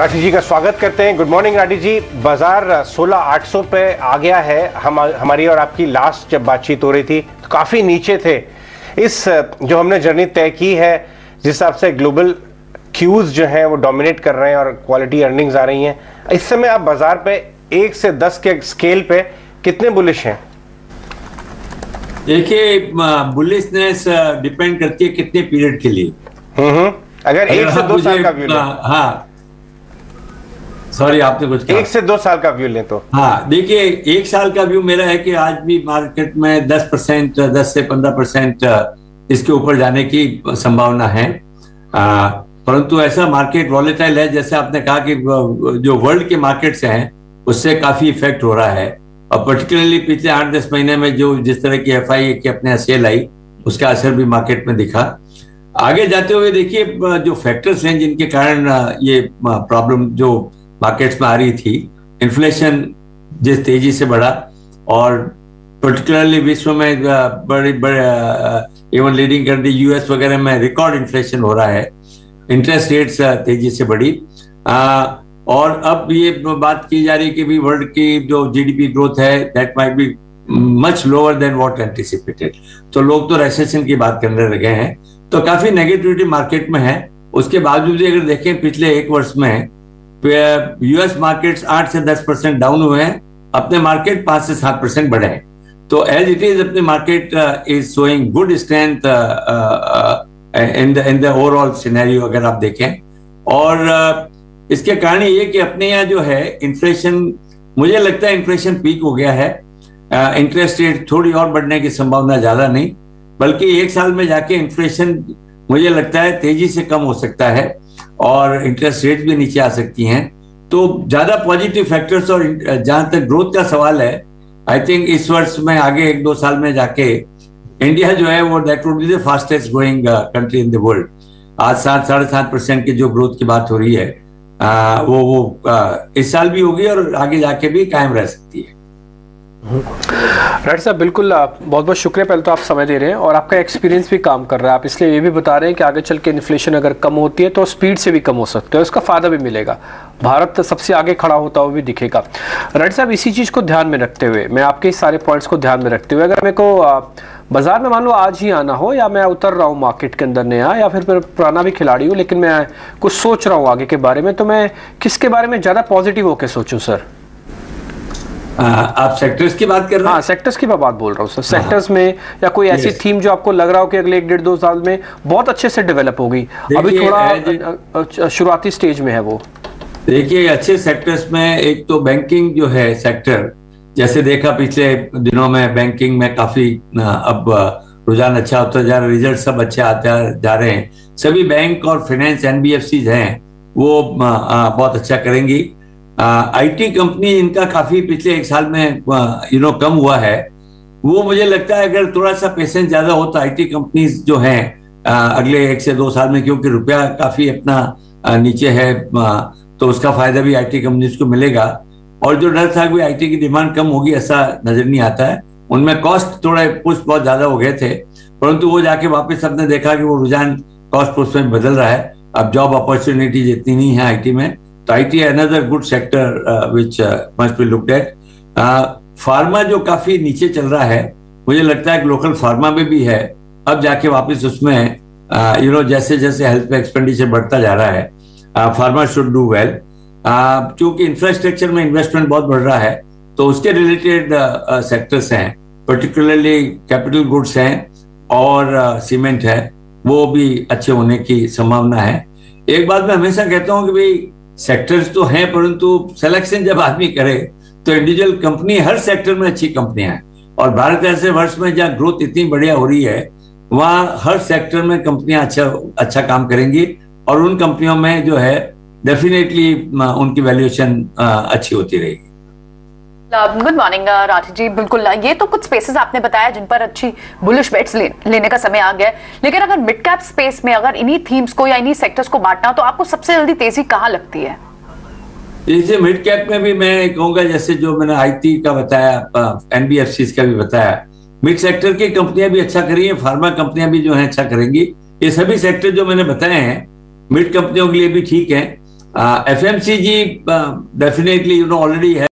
राठी जी का स्वागत करते हैं। गुड मॉर्निंग राठी जी। बाजार 16,800 पे आ गया है। हमारी और आपकी लास्ट जब बातचीत हो रही थी तो काफी नीचे थे। इस जो हमने जर्नी तय की है, जिस हिसाब से ग्लोबल क्यूज जो हैं वो डोमिनेट कर रहे हैं और क्वालिटी अर्निंग्स आ रही हैं, इस समय आप बाजार पे 1 से 10 के स्केल पे कितने बुलिश हैं? देखिए, बुलिशनेस डिपेंड करती है कितने पीरियड के लिए। अगर 1 से 2 साल का व्यू लें। हाँ, सॉरी, आपने कुछ कहा। 1 से 2 साल का व्यू लें तो हाँ, देखिए, 1 साल का व्यू मेरा है कि आज भी मार्केट में 10% 10 से 15% इसके ऊपर जाने की संभावना है। परंतु ऐसा मार्केट वॉलेटाइल है, जैसे आपने कहा कि जो वर्ल्ड के मार्केट्स हैं उससे काफी इफेक्ट हो रहा है, और पर्टिकुलरली पिछले 8-10 महीने में जो जिस तरह की FI की अपने सेल आई, उसका असर भी मार्केट में दिखा। आगे जाते हुए देखिए, जो फैक्टर्स हैं जिनके कारण ये प्रॉब्लम जो मार्केट्स में आ रही थी, इन्फ्लेशन जिस तेजी से बढ़ा, और पर्टिकुलरली विश्व में बड़े इवन लीडिंग कंट्री US वगैरह में रिकॉर्ड इन्फ्लेशन हो रहा है, इंटरेस्ट रेट्स तेजी से बढ़ी, और अब ये बात की जा रही है कि भी वर्ल्ड की जो GDP ग्रोथ है that might be much lower than what anticipated. तो लोग तो रिसेशन की बात करने लगे हैं, तो काफी नेगेटिविटी मार्केट में है। उसके बावजूद भी अगर देखें पिछले 1 वर्ष में US मार्केट्स 8 से 10% डाउन हुए हैं, अपने मार्केट 5 से 7% बढ़े हैं। तो एज इट इज अपने market is showing good strength in the overall scenario अगर आप देखें। और इसके कारण ये कि अपने यहाँ जो है इन्फ्लेशन, मुझे लगता है इन्फ्लेशन पीक हो गया है। इंटरेस्ट रेट थोड़ी और बढ़ने की संभावना ज्यादा नहीं, बल्कि 1 साल में जाके इन्फ्लेशन मुझे लगता है तेजी से कम हो सकता है, और इंटरेस्ट रेट भी नीचे आ सकती हैं। तो ज्यादा पॉजिटिव फैक्टर्स, और जहां तक ग्रोथ का सवाल है, आई थिंक इस वर्ष में आगे 1-2 साल में जाके इंडिया जो है वो that would be the fastest growing country in the world. आज 7-7.5% की जो ग्रोथ की बात हो रही है, वो इस साल भी होगी और आगे जाके भी कायम रह सकती है। राइट साहब, बिल्कुल, बहुत बहुत शुक्रिया। पहले तो आप समय दे रहे हैं और आपका एक्सपीरियंस भी काम कर रहा है। आप इसलिए ये भी बता रहे हैं कि आगे चल के इन्फ्लेशन अगर कम होती है तो स्पीड से भी कम हो सकता है, उसका फायदा भी मिलेगा, भारत सबसे आगे खड़ा होता हुआ भी दिखेगा। राइट साहब, इसी चीज़ को ध्यान में रखते हुए, मैं आपके इस सारे पॉइंट्स को ध्यान में रखते हुए, अगर मेरे को बाजार में मान लो आज ही आना हो, या मैं उतर रहा हूँ मार्केट के अंदर नया, या फिर पुराना भी खिलाड़ी हूँ लेकिन मैं कुछ सोच रहा हूँ आगे के बारे में, तो मैं किसके बारे में ज़्यादा पॉजिटिव होकर सोचूं सर? आप सेक्टर्स की बात कर रहे हैं? हाँ, सेक्टर्स की मैं बात बोल रहा हूँ सर। सेक्टर्स में या कोई ऐसी थीम जो आपको लग रहा हो कि अगले 1-1.5-2 साल में बहुत अच्छे से डेवलप होगी, अभी थोड़ा शुरुआती स्टेज में है वो। देखिए, अच्छे सेक्टर्स में एक तो बैंकिंग जो है सेक्टर, जैसे देखा पिछले दिनों में बैंकिंग में काफी अब रुझान अच्छा होता जा रहा है, रिजल्ट सब अच्छे आते जा रहे हैं। सभी बैंक और फाइनेंस NBFCs हैं वो बहुत अच्छा करेंगी। IT कंपनी इनका काफी पिछले 1 साल में कम हुआ है, वो मुझे लगता है अगर थोड़ा सा पेशेंस ज्यादा हो तो IT कंपनीज जो हैं अगले 1 से 2 साल में, क्योंकि रुपया काफी अपना नीचे है, तो उसका फायदा भी IT कंपनीज को मिलेगा। और जो डर था कि IT की डिमांड कम होगी, ऐसा नजर नहीं आता है। उनमें कॉस्ट थोड़े पुश बहुत ज्यादा हो गए थे, परंतु वो जाके वापस सबने देखा कि वो रुझान कॉस्ट पुश में बदल रहा है। अब जॉब अपॉर्चुनिटीज इतनी नहीं है IT में, तो IT है another good sector which must be looked at. Pharma जो काफी नीचे चल रहा है, मुझे लगता है कि लोकल फार्मा में भी है, अब जाके वापस उसमें जैसे जैसे हेल्थ पे एक्सपेंडिचर बढ़ता जा रहा है, फार्मा शुड डू वेल। क्योंकि इंफ्रास्ट्रक्चर में इन्वेस्टमेंट बहुत बढ़ रहा है, तो उसके रिलेटेड सेक्टर्स हैं, पर्टिकुलरली कैपिटल गुड्स हैं और सीमेंट है, वो भी अच्छे होने की संभावना है। एक बात मैं हमेशा कहता हूँ कि भाई सेक्टर्स तो हैं, परंतु सिलेक्शन जब आदमी करे तो इंडिविजुअल कंपनी, हर सेक्टर में अच्छी कंपनियां हैं, और भारत ऐसे वर्ष में जहाँ ग्रोथ इतनी बढ़िया हो रही है, वहाँ हर सेक्टर में कंपनियां अच्छा काम करेंगी, और उन कंपनियों में जो है डेफिनेटली उनकी वैल्यूएशन अच्छी होती रहेगी। गुड मॉर्निंग राठी जी। बिल्कुल, ये तो कुछ स्पेसेस आपने बताया जिन पर अच्छी बुलिश बेट्स लेने का समय आ गया है, लेकिन अगर मिड कैप स्पेस में अगर इन्हीं थीम्स को या इन्हीं सेक्टर्स को बांटना, तो आपको सबसे जल्दी तेजी कहाँ लगती है? जैसे मिड कैप में भी मैं कहूंगा, जैसे जो मैंने IT का बताया, NBFCs का भी बताया, मिड सेक्टर की कंपनियां भी अच्छा करी हैं, फार्मा कंपनियां भी जो है अच्छा करेंगी। ये सभी सेक्टर जो मैंने बताए हैं मिड कंपनियों के लिए भी ठीक है। FMCG डेफिनेटली ऑलरेडी है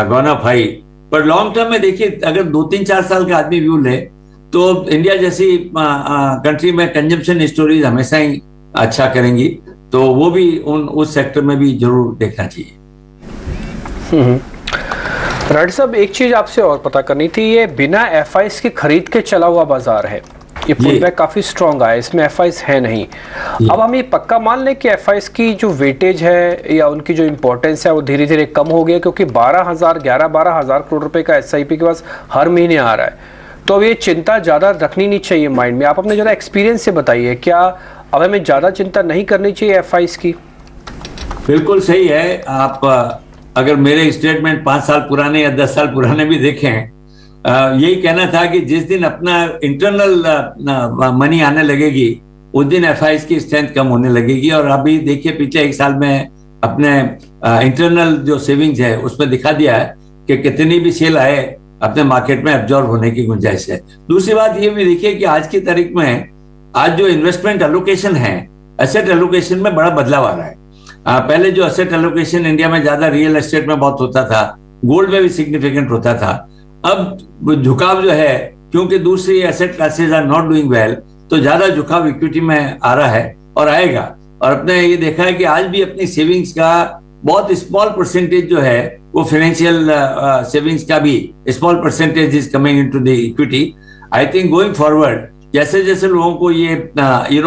गॉन अप हाई, पर लॉन्ग टर्म में देखिए अगर 2-3-4 साल का आदमी व्यू ले तो इंडिया जैसी कंट्री में कंजम्पशन स्टोरीज हमेशा ही अच्छा करेंगी, तो वो भी उस सेक्टर में भी जरूर देखना चाहिए। राठी साहब, एक चीज आपसे और पता करनी थी, ये बिना FIs की खरीद के चला हुआ बाजार है, ये पुलबैक काफी स्ट्रॉन्ग आया, इसमें FIs है नहीं। अब हम ये पक्का मान लें कि FIs की जो वेटेज है या उनकी जो इंपॉर्टेंस है वो धीरे धीरे कम हो गई है, क्योंकि 11,000 करोड़ रुपए का SIP के पास हर महीने आ रहा है, तो अब ये चिंता ज्यादा रखनी नहीं चाहिए माइंड में। आप अपने जरा एक्सपीरियंस से बताइए, क्या अब हमें ज्यादा चिंता नहीं करनी चाहिए FIs की? बिल्कुल सही है। आप अगर मेरे स्टेटमेंट 5 साल पुराने या 10 साल पुराने भी देखें, यही कहना था कि जिस दिन अपना इंटरनल मनी आने लगेगी उस दिन FIs की स्ट्रेंथ कम होने लगेगी। और अभी देखिए पिछले 1 साल में अपने इंटरनल जो सेविंग्स है उसमें दिखा दिया है कि कितनी भी सेल आए अपने मार्केट में एब्जॉर्ब होने की गुंजाइश है। दूसरी बात ये भी देखिए कि आज की तारीख में आज जो इन्वेस्टमेंट एलोकेशन है, एसेट एलोकेशन में बड़ा बदलाव आ रहा है। पहले जो एसेट एलोकेशन इंडिया में ज्यादा रियल एस्टेट में बहुत होता था, गोल्ड में भी सिग्निफिकेंट होता था, अब झुकाव जो है क्योंकि दूसरी asset classes are not doing well, तो ज्यादा झुकाव इक्विटी में आ रहा है और आएगा। और अपने ये देखा है कि आज भी अपनी सेविंग्स का बहुत स्मॉल परसेंटेज जो है वो फाइनेंशियल सेविंग्स का भी small percentage is coming into the equity. I think going forward जैसे जैसे लोगों को ये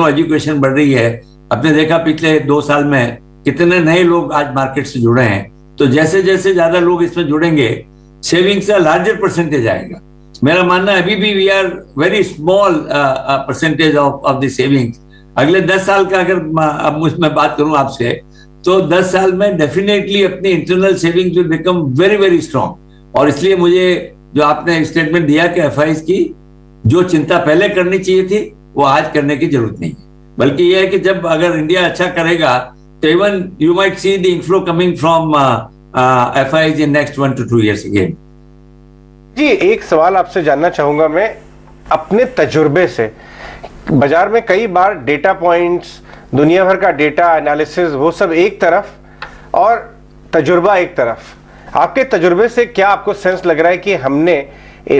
एजुकेशन बढ़ रही है, आपने देखा पिछले 2 साल में कितने नए लोग आज मार्केट से जुड़े हैं, तो जैसे जैसे ज्यादा लोग इसमें जुड़ेंगे सेविंग्स का लार्जर परसेंटेज आएगा। मेरा मानना है अभी भी we are very small percentage of the savings. अगले 10 साल का अगर अब मैं बात करूं आपसे, तो 10 साल में डेफिनेटली अपनी internal savings will become very very strong. और इसलिए मुझे जो आपने स्टेटमेंट दिया कि FIs की जो चिंता पहले करनी चाहिए थी वो आज करने की जरूरत नहीं है, बल्कि यह है कि जब अगर इंडिया अच्छा करेगा तो even you might see the inflow coming from FIs in next 1 to 2 years again। जी, एक सवाल आपसे जानना चाहूंगा मैं अपने तजुर्बे से। बाजार में कई बार डेटा पॉइंट्स, दुनिया भर का डेटा एनालिसिस, वो सब एक तरफ और तजुर्बा एक तरफ। आपके तजुर्बे से क्या आपको सेंस लग रहा है कि हमने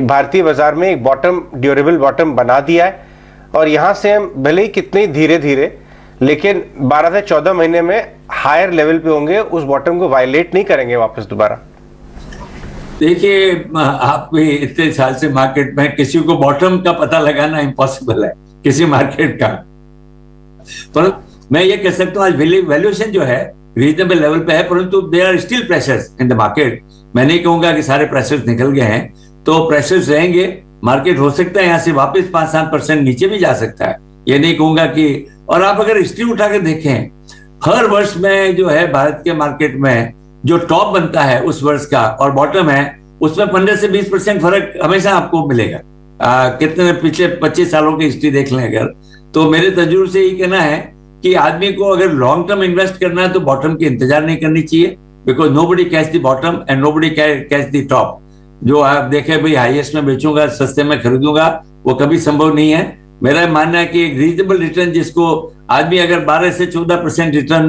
भारतीय बाजार में एक बॉटम, ड्यूरेबल बॉटम बना दिया है और यहां से हम भले ही कितने धीरे धीरे लेकिन 12 से 14 महीने में हायर लेवल पे होंगे, उस बॉटम को वायलेट नहीं करेंगे वापस दोबारा? देखिए, आप भी इतने साल से मार्केट में, किसी को बॉटम का पता लगाना इम्पॉसिबल है किसी मार्केट का, पर मैं ये कह सकता हूँ आज वैल्यूएशन जो है रीजनेबल लेवल पे है, परंतु there are still pressures in the market. मैं नहीं कहूंगा कि सारे प्रेशर्स निकल गए हैं, तो प्रेशर्स रहेंगे। मार्केट हो सकता है यहाँ से वापस 5-7% नीचे भी जा सकता है, ये नहीं कहूंगा कि। और आप अगर हिस्ट्री उठा के देखें, हर वर्ष में जो है भारत के मार्केट में जो टॉप बनता है उस वर्ष का और बॉटम है, उसमें 15 से 20% फर्क हमेशा आपको मिलेगा। कितने पिछले 25 सालों की हिस्ट्री देख लें अगर, तो मेरे तजुर्बे से यही कहना है कि आदमी को अगर लॉन्ग टर्म इन्वेस्ट करना है तो बॉटम की इंतजार नहीं करनी चाहिए, because nobody catch the bottom and nobody catch the top. जो आप देखे भाई हाईएस्ट में बेचूंगा, सस्ते में खरीदूंगा, वो कभी संभव नहीं है। मेरा मानना है कि एक रीजनेबल रिटर्न जिसको आदमी अगर 12 से 14% रिटर्न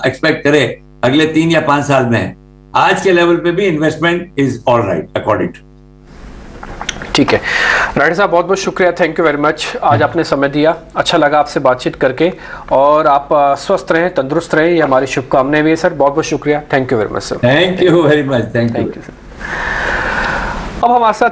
एक्सपेक्ट करे अगले 3 या 5 साल में, आज के लेवल पे भी investment is all right according to. ठीक है राठी साहब, बहुत बहुत शुक्रिया, थैंक यू वेरी मच। आज आपने समय दिया, अच्छा लगा आपसे बातचीत करके, और आप स्वस्थ रहें, तंदुरुस्त रहें, ये हमारी शुभकामनाएं भी है सर। बहुत बहुत शुक्रिया, thank you very much sir. Thank you very much, thank you sir. अब हमारे साथ